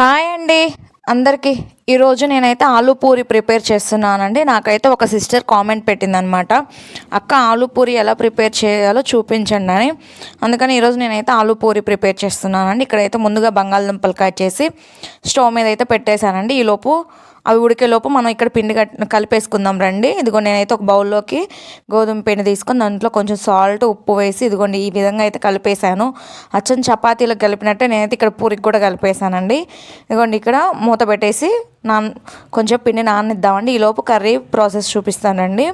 Hi అండి అందరికీ. ఈరోజు నేనైతే ఆలూ పూరి ప్రిపేర్ చేస్తున్నానండి. నాకైతే ఒక సిస్టర్ కామెంట్ పెట్టిందనమాట, అక్క ఆలూ పూరి ఎలా ప్రిపేర్ చేయాలో చూపించండి అని. అందుకని ఈరోజు నేనైతే ఆలూ పూరి ప్రిపేర్ చేస్తున్నానండి. ఇక్కడైతే ముందుగా బంగాళదుంపలు కట్ చేసి స్టవ్ మీద అయితే పెట్టేశానండి. ఈలోపు అవి ఉడికేలోపు మనం ఇక్కడ పిండి కలిపేసుకుందాం రండి. ఇదిగో నేనైతే ఒక బౌల్లోకి గోధుమ పిండి తీసుకొని దాంట్లో కొంచెం సాల్ట్, ఉప్పు వేసి ఇదిగోండి ఈ విధంగా అయితే కలిపేశాను. అచ్చం చపాతీలకు కలిపినట్టే నేనైతే ఇక్కడ పూరికి కూడా కలిపేశానండి. ఇదిగోండి ఇక్కడ మూత పెట్టేసి కొంచెం పిండి నాననిద్దామండి. ఈలోపు కర్రీ ప్రాసెస్ చూపిస్తానండి.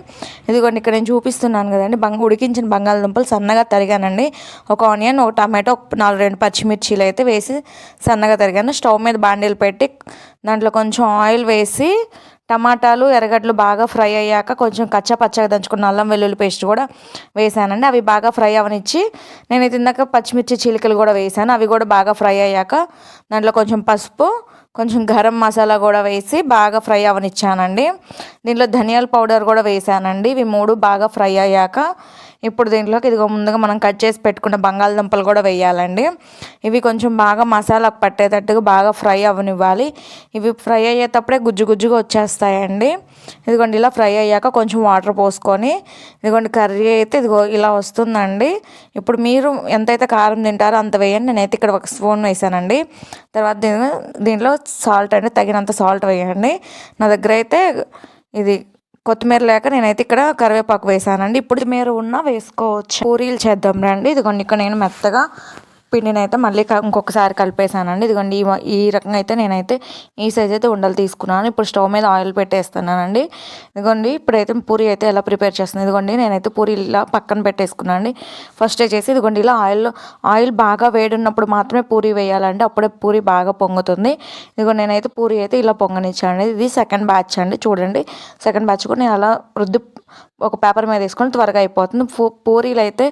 ఇదిగోండి ఇక్కడ నేను చూపిస్తున్నాను కదండి, ఉడికించిన బంగాళదుంపలు సన్నగా తరిగానండి. ఒక ఆనియన్, ఒక టమాటో, ఒక 4-2 పచ్చిమిర్చీలు అయితే వేసి సన్నగా తరిగాను. స్టవ్ మీద బాండీలు పెట్టి దాంట్లో కొంచెం ఆయిల్ వేసి టమాటాలు, ఎర్రగడ్డలు బాగా ఫ్రై అయ్యాక కొంచెం కచ్చా దంచుకున్న అల్లం వెల్లుల్లి పేస్ట్ కూడా వేసానండి. అవి బాగా ఫ్రై అవనిచ్చి నేనైతే ఇందాక పచ్చిమిర్చి చీలికలు కూడా వేసాను. అవి కూడా బాగా ఫ్రై అయ్యాక దాంట్లో కొంచెం పసుపు, కొంచెం గరం మసాలా కూడా వేసి బాగా ఫ్రై అవనిచ్చానండి. దీంట్లో ధనియాల పౌడర్ కూడా వేసానండి. ఇవి 3 బాగా ఫ్రై అయ్యాక ఇప్పుడు దీంట్లోకి ఇదిగో ముందుగా మనం కట్ చేసి పెట్టుకున్న బంగాళదుంపలు కూడా వేయాలండి. ఇవి కొంచెం బాగా మసాలా పట్టేటట్టుగా బాగా ఫ్రై అవ్వనివ్వాలి. ఇవి ఫ్రై అయ్యేటప్పుడే గుజ్జుగా వచ్చేస్తాయండి. ఇదిగోండి ఇలా ఫ్రై అయ్యాక కొంచెం వాటర్ పోసుకొని ఇదిగోండి కర్రీ అయితే ఇదిగో ఇలా వస్తుందండి. ఇప్పుడు మీరు ఎంతైతే కారం తింటారో అంత వేయండి. నేనైతే ఇక్కడ 1 స్పూన్ వేసానండి. తర్వాత దీంట్లో సాల్ట్ అండి, తగినంత సాల్ట్ వేయండి. నా దగ్గర అయితే ఇది కొత్తిమీర లేక నేనైతే ఇక్కడ కరివేపాకు వేసానండి. ఇప్పుడు కొత్తిమీర ఉన్నా వేసుకోవచ్చు. పూరీలు చేద్దాం రండి. ఇదిగోండి ఇక్కడ నేను మెత్తగా పిండిని అయితే మళ్ళీ ఇంకొకసారి కలిపేసానండి. ఇదిగోండి ఈ రకంగా అయితే నేనైతే ఈ సైజ్ అయితే ఉండలు తీసుకున్నాను. ఇప్పుడు స్టవ్ మీద ఆయిల్ పెట్టేస్తున్నానండి. ఇదిగోండి ఇప్పుడైతే పూరి అయితే ఎలా ప్రిపేర్ చేస్తున్నాను. ఇదిగోండి నేనైతే పూరి ఇలా పక్కన పెట్టేసుకున్నాను అండి. ఫస్ట్ చేసి ఇదిగోండి ఇలా ఆయిల్ బాగా వేడున్నప్పుడు మాత్రమే పూరి వేయాలండి. అప్పుడే పూరి బాగా పొంగుతుంది. ఇదిగోండి నేనైతే పూరి అయితే ఇలా పొంగనిచ్చాను. ఇది సెకండ్ బ్యాచ్ అండి. చూడండి సెకండ్ బ్యాచ్ కూడా నేను అలా ఒక పేపర్ మీద వేసుకొని త్వరగా అయిపోతుంది. పూరీలు అయితే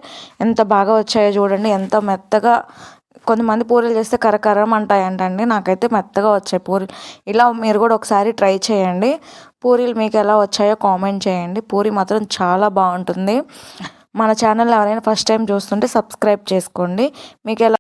ఎంత బాగా వచ్చాయో చూడండి, ఎంత మెత్తగా. కొంతమంది పూరీలు చేస్తే కరకరం అంటాయంటండి, నాకైతే మెత్తగా వచ్చాయి పూరీలు. ఇలా మీరు కూడా ఒకసారి ట్రై చేయండి. పూరీలు మీకు ఎలా వచ్చాయో కామెంట్ చేయండి. పూరి మాత్రం చాలా బాగుంటుంది. మన ఛానల్ ఎవరైనా ఫస్ట్ టైం చూస్తుంటే సబ్స్క్రైబ్ చేసుకోండి. మీకు ఎలా